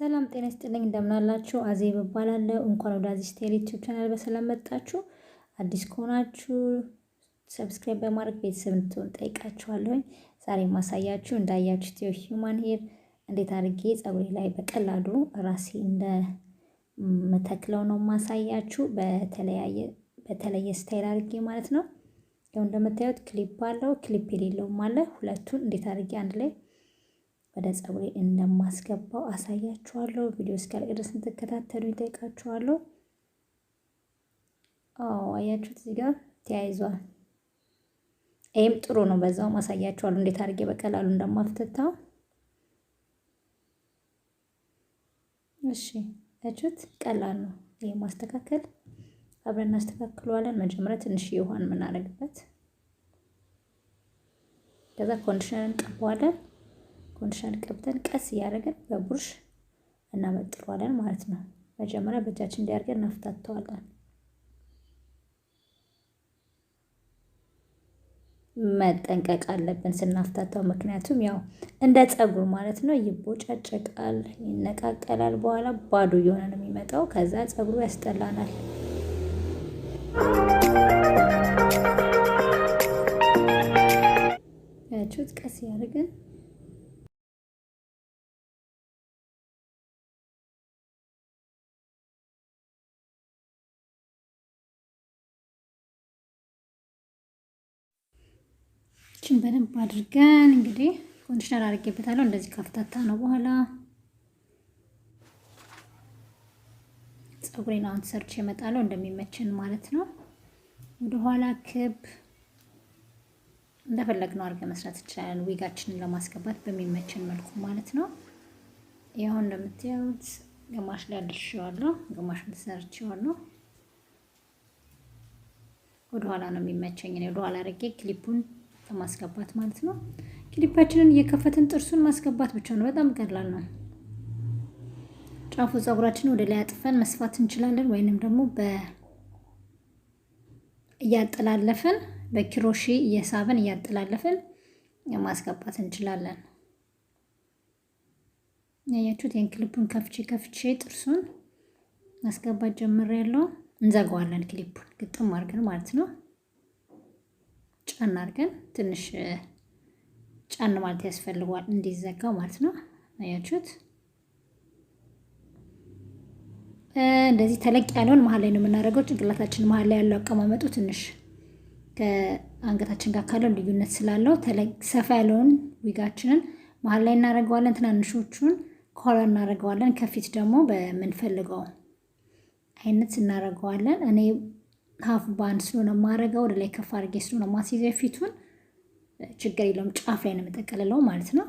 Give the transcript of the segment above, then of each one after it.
ሰላም ጤና ይስጥልኝ እንደምን አላችሁ? አዜብ እባላለሁ። እንኳን ወደ አዚዝ ቴል ዩቲዩብ ቻናል በሰላም መጣችሁ። አዲስ ከሆናችሁ ሰብስክራይብ በማድረግ ቤተሰብ እንድትሆኑ ጠይቃችኋለሁኝ። ዛሬ ማሳያችሁ እንዳያችሁት የሂውማን ሄር እንዴት አድርጌ ፀጉሬ ላይ በቀላሉ ራሴ እንደ መተክለው ነው ማሳያችሁ። በተለየ ስታይል አድርጌ ማለት ነው። ያው እንደምታዩት ክሊፕ አለው፣ ክሊፕ የሌለውም አለ። ሁለቱን እንዴት አድርጌ አንድ ላይ ወደ ፀጉሬ እንደማስገባው አሳያችኋለሁ። ቪዲዮ እስካልቅ ድረስ እንድትከታተሉ ይጠይቃችኋለሁ። አያችሁት እዚህ ጋር ተያይዟል። ይሄም ጥሩ ነው። በዛውም አሳያችኋለሁ እንዴት አድርጌ በቀላሉ እንደማፍተታው። እሺ አያችሁት፣ ቀላል ነው። ይሄ ማስተካከል አብረን እናስተካክለዋለን። መጀመሪያ ትንሽ ውሃን የምናደርግበት፣ ከዛ ኮንዲሽነር እንቀባዋለን። ኮንዲሽነር ቀብተን ቀስ እያደረግን በቡርሽ እናበጥረዋለን ማለት ነው። መጀመሪያ በእጃችን እንዲያርገን እናፍታተዋለን። መጠንቀቅ አለብን ስናፍታታው፣ ምክንያቱም ያው እንደ ፀጉር ማለት ነው ይቦጫጨቃል፣ ይነቃቀላል። በኋላ ባዶ እየሆነ ነው የሚመጣው። ከዛ ፀጉሩ ያስጠላናል። ያችሁት ቀስ እያደረግን በደንብ አድርገን እንግዲህ ኮንዲሽነር አድርጌበታለሁ። እንደዚህ ካፍታታ ነው በኋላ ፀጉሬን አሁን ሰርች እመጣለሁ እንደሚመችን ማለት ነው። ወደ ኋላ ክብ እንደፈለግነው አድርገን መስራት እንችላለን፣ ዊጋችንን ለማስገባት በሚመችን መልኩ ማለት ነው። ይሄው እንደምታዩት ግማሽ ላይ አድርሼዋለሁ፣ ግማሹን ተሰርቼዋለሁ። ወደ ኋላ ነው የሚመቸኝ እኔ ወደ ኋላ አድርጌ ክሊፑን ማስገባት ማለት ነው። ክሊፓችንን እየከፈትን ጥርሱን ማስገባት ብቻ ነው። በጣም ቀላል ነው። ጫፉ ፀጉራችንን ወደ ላይ አጥፈን መስፋት እንችላለን፣ ወይንም ደግሞ እያጠላለፍን በኪሮሺ እየሳብን እያጠላለፍን ማስገባት እንችላለን። ያያችሁት ይሄን ክሊፑን ከፍቼ ጥርሱን ማስገባት ጀምሬያለሁ። እንዘጋዋለን ክሊፑን ግጥም አድርገን ማለት ነው። ጫን አድርገን ትንሽ ጫን ማለት ያስፈልገዋል እንዲዘጋው ማለት ነው። አያችሁት? እንደዚህ ተለቅ ያለውን መሀል ላይ ነው የምናደርገው። ጭንቅላታችን መሀል ላይ ያለው አቀማመጡ ትንሽ ከአንገታችን ጋር ካለው ልዩነት ስላለው ሰፋ ያለውን ዊጋችንን መሀል ላይ እናደርገዋለን። ትናንሾቹን ከኋላ እናደርገዋለን። ከፊት ደግሞ በምንፈልገው አይነት እናደርገዋለን። እኔ ሀፍ ባንድ ስለሆነ ማረጋው ወደ ላይ ከፍ አድርጌ ስለሆነ ማስይዘው ፊቱን ችግር የለውም። ጫፍ ላይ ነው የምጠቀልለው ማለት ነው።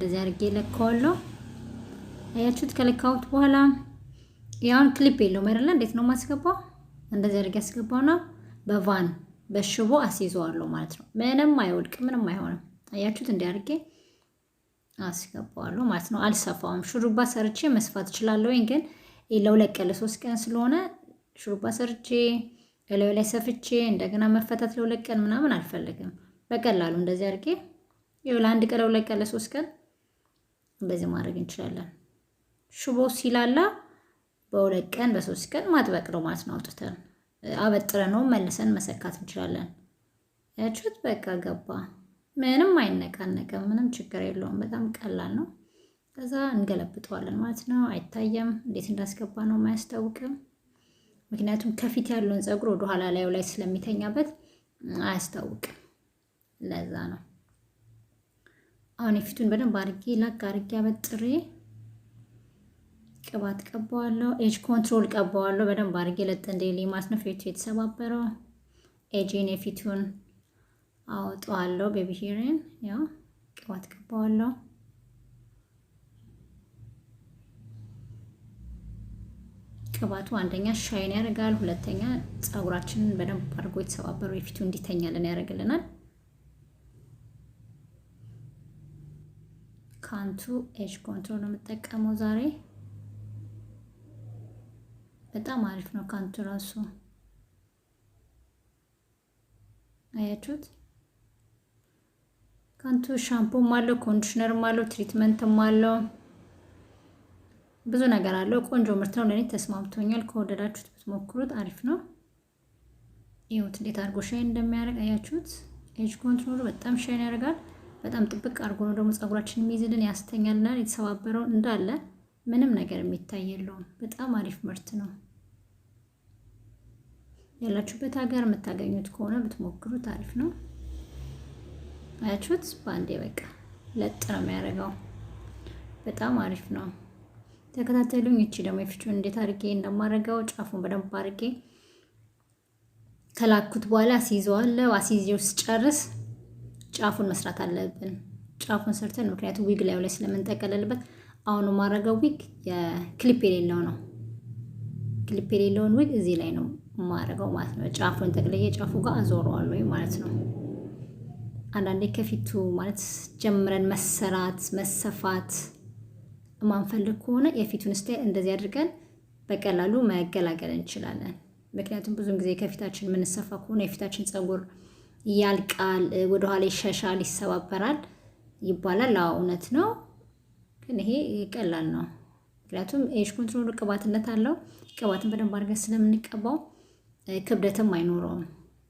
እንደዚህ አድርጌ ለካዋለሁ። አያችሁት? ከለካሁት በኋላ ያን ክሊፕ የለውም አይደለ? እንዴት ነው ማስገባው? እንደዚህ አድርጌ አስገባውና በቫን በሽቦ አስይዘዋለሁ ማለት ነው። ምንም አይወድቅም፣ ምንም አይሆንም። አያችሁት? እንዲህ አድርጌ አስገባዋለሁ ማለት ነው። አልሰፋውም። ሹሩባ ሰርቼ መስፋት እችላለሁ፣ ግን ለሁለት ቀን ለሶስት ቀን ስለሆነ ሹሩባ ሰርቼ ላይ ሰፍቼ እንደገና መፈታት ለሁለት ቀን ምናምን አልፈልግም። በቀላሉ እንደዚህ አድርጌ ለአንድ ቀን ለሁለት ቀን ለሶስት ቀን እንደዚህ ማድረግ እንችላለን። ሽቦ ሲላላ በሁለት ቀን በሶስት ቀን ማጥበቅ ነው ማለት ነው። አውጥተን አበጥረነው መልሰን መሰካት እንችላለን። ያችሁት በቃ ገባ። ምንም አይነቃነቅም፣ ምንም ችግር የለውም። በጣም ቀላል ነው። ከዛ እንገለብጠዋለን ማለት ነው። አይታየም እንዴት እንዳስገባ ነው የማያስታውቅም። ምክንያቱም ከፊት ያለውን ፀጉር ወደ ኋላ ላይ ስለሚተኛበት አያስታውቅም። ለዛ ነው አሁን የፊቱን በደንብ አድርጌ ላቅ አድርጌ አበጥሬ ቅባት ቀባዋለሁ። ኤጅ ኮንትሮል ቀባዋለሁ በደንብ አድርጌ ለጥ እንደሌ ማለት ነው። ፊቱ የተሰባበረው ኤጂን የፊቱን አወጣዋለሁ። ቤቢ ሄርን ያው ቅባት ቀባዋለሁ። ቅባቱ አንደኛ ሻይን ያደርጋል፣ ሁለተኛ ፀጉራችንን በደንብ አድርጎ የተሰባበረው የፊቱ እንዲተኛልን ያደርግልናል። ካንቱ ኤጅ ኮንትሮል ነው የምጠቀመው ዛሬ። በጣም አሪፍ ነው ካንቱ ራሱ አያችሁት። ካንቱ ሻምፖም አለው፣ ኮንዲሽነርም አለው፣ ትሪትመንትም አለው፣ ብዙ ነገር አለው። ቆንጆ ምርት ነው። ለኔ ተስማምቶኛል። ከወደዳችሁት ብትሞክሩት አሪፍ ነው። ይሁት እንዴት አድርጎ ሻይን እንደሚያደርግ አያችሁት። ኤጅ ኮንትሮል በጣም ሻይን ያደርጋል። በጣም ጥብቅ አድርጎ ነው ደግሞ ፀጉራችንን የሚይዝልን፣ ያስተኛልናል። የተሰባበረው እንዳለ ምንም ነገር የሚታይ የለውም። በጣም አሪፍ ምርት ነው። ያላችሁበት ሀገር የምታገኙት ከሆነ ብትሞክሩት አሪፍ ነው። አያችሁት በአንዴ በቃ ለጥ ነው የሚያደርገው። በጣም አሪፍ ነው። ተከታተሉኝ። እቺ ደግሞ የፊቱን እንዴት አድርጌ እንደማደርገው ጫፉን በደንብ አድርጌ ከላኩት በኋላ አስይዘዋለሁ። አስይዤው ስጨርስ ጫፉን መስራት አለብን። ጫፉን ሰርተን ምክንያቱም ዊግ ላይ ስለምንጠቀለልበት አሁን ማረጋው ዊግ የክሊፕ የሌለው ነው። ክሊፕ የሌለውን ዊግ እዚህ ላይ ነው ማረጋው ማለት ነው። ጫፉን ጠቅልዬ ጫፉ ጋር አዞረዋለሁ ማለት ነው። አንዳንዴ ከፊቱ ማለት ጀምረን መሰራት መሰፋት ማንፈልግ ከሆነ የፊቱን ስታይል እንደዚህ አድርገን በቀላሉ መገላገል እንችላለን። ምክንያቱም ብዙን ጊዜ ከፊታችን የምንሰፋ ከሆነ የፊታችን ፀጉር ያልቃል፣ ወደ ኋላ ይሸሻል፣ ይሰባበራል ይባላል። አዎ እውነት ነው፣ ግን ይሄ ቀላል ነው። ምክንያቱም ኤጅ ኮንትሮል ቅባትነት አለው። ቅባትን በደንብ አድርገን ስለምንቀባው ክብደትም አይኖረውም።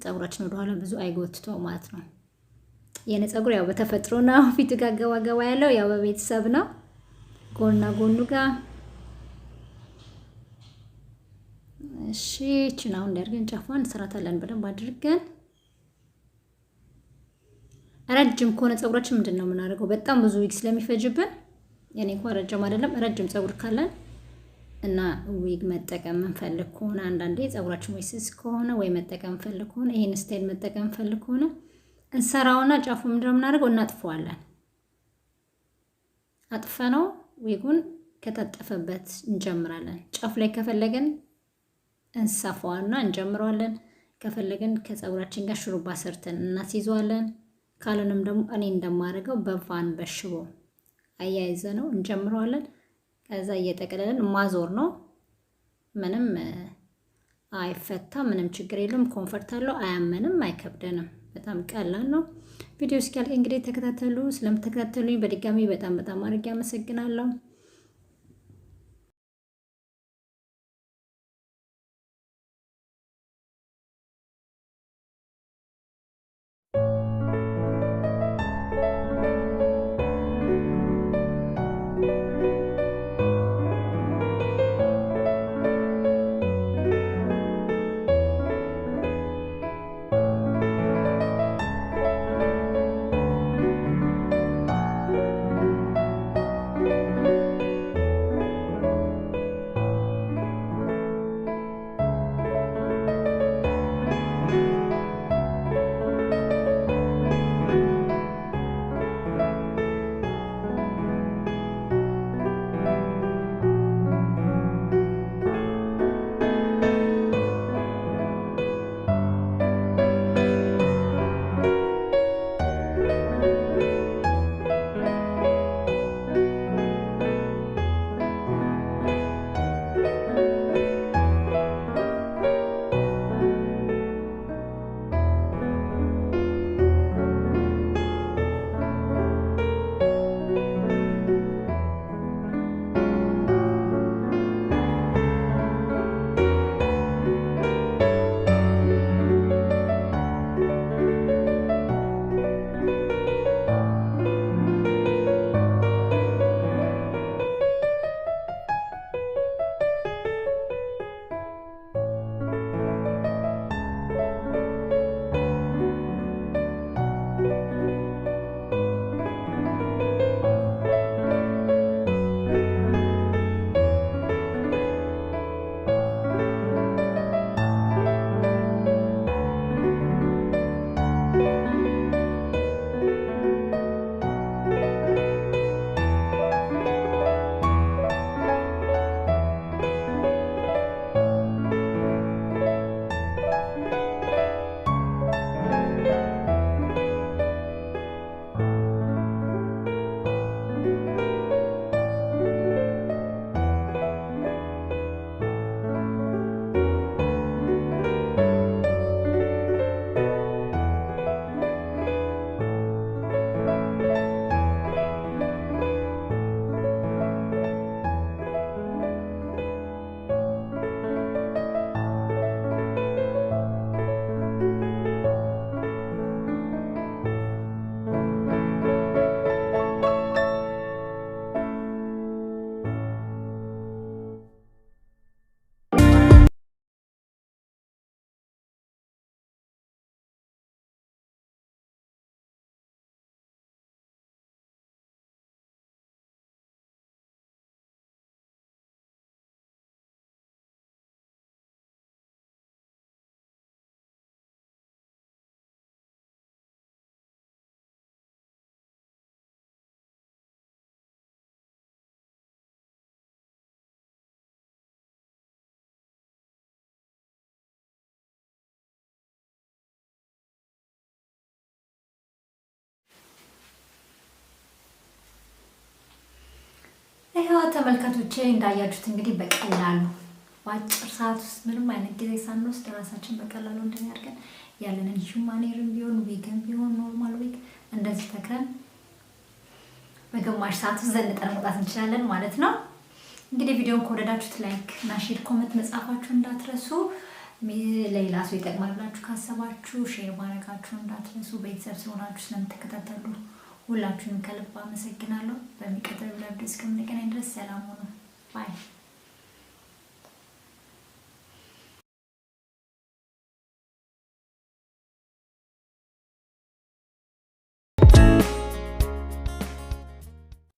ፀጉራችን ወደ ኋላ ብዙ አይጎትተው ማለት ነው። የኔ ፀጉር ያው በተፈጥሮ ነው። ፊቱ ጋር ገባ ገባ ያለው ያው በቤተሰብ ነው። ጎንና ጎኑ ጋር እሺ። ችናው እንደርገን ጫፏን እንሰራታለን በደንብ አድርገን። ረጅም ከሆነ ፀጉራችን ምንድነው የምናደርገው? በጣም ብዙ ዊግ ስለሚፈጅብን የኔ እንኳን ረጅም አይደለም። ረጅም ፀጉር ካለን እና ዊግ መጠቀም እንፈልግ ከሆነ አንዳንዴ ፀጉራችን ወይ ስስ ከሆነ ወይ መጠቀም እንፈልግ ከሆነ ይሄን ስታይል መጠቀም እንፈልግ ከሆነ እንሰራውና ጫፉ ምንድነው የምናደርገው? እናጥፈዋለን። አጥፈነው ዊጉን ከታጠፈበት እንጀምራለን። ጫፍ ላይ ከፈለገን እንሰፋዋልና እንጀምረዋለን። ከፈለገን ከፀጉራችን ጋር ሹሩባ ሰርተን እናስይዘዋለን። ካልሆነም ደግሞ እኔ እንደማደርገው በቫን በሽቦ አያይዘ ነው እንጀምረዋለን። ከዛ እየጠቀለለን ማዞር ነው። ምንም አይፈታ፣ ምንም ችግር የለም። ኮምፈርት አለው፣ አያመንም፣ አይከብደንም። በጣም ቀላል ነው። ቪዲዮ እስኪያልቅ እንግዲህ ተከታተሉ። ስለምትከታተሉኝ በድጋሚ በጣም አድርጌ አመሰግናለሁ። ይሄው ተመልካቾቼ እንዳያችሁት እንግዲህ በቀላሉ በአጭር ሰዓት ውስጥ ምንም አይነት ጊዜ ሳንወስድ ራሳችን በቀላሉ እንደሚያርገን ያለንን ሂውማን ሄርም ቢሆን ዊግም ቢሆን ኖርማል ዊግ እንደዚህ ተክረን በግማሽ ሰዓት ውስጥ ዘንጠን መውጣት እንችላለን ማለት ነው። እንግዲህ ቪዲዮውን ከወደዳችሁት ላይክ እና ሼር ኮሜንት መጻፋችሁ እንዳትረሱ። ሌላ ሰው ይጠቅማል ብላችሁ ካሰባችሁ ሼር ማድረጋችሁ እንዳትረሱ። ቤተሰብ ስለሆናችሁ ስለምትከታተሉ ሁላችሁንም ከልብ አመሰግናለሁ። በሚቀጥለው ቪዲዮ እስከምንገናኝ ድረስ ሰላም ሁኑ። ባይ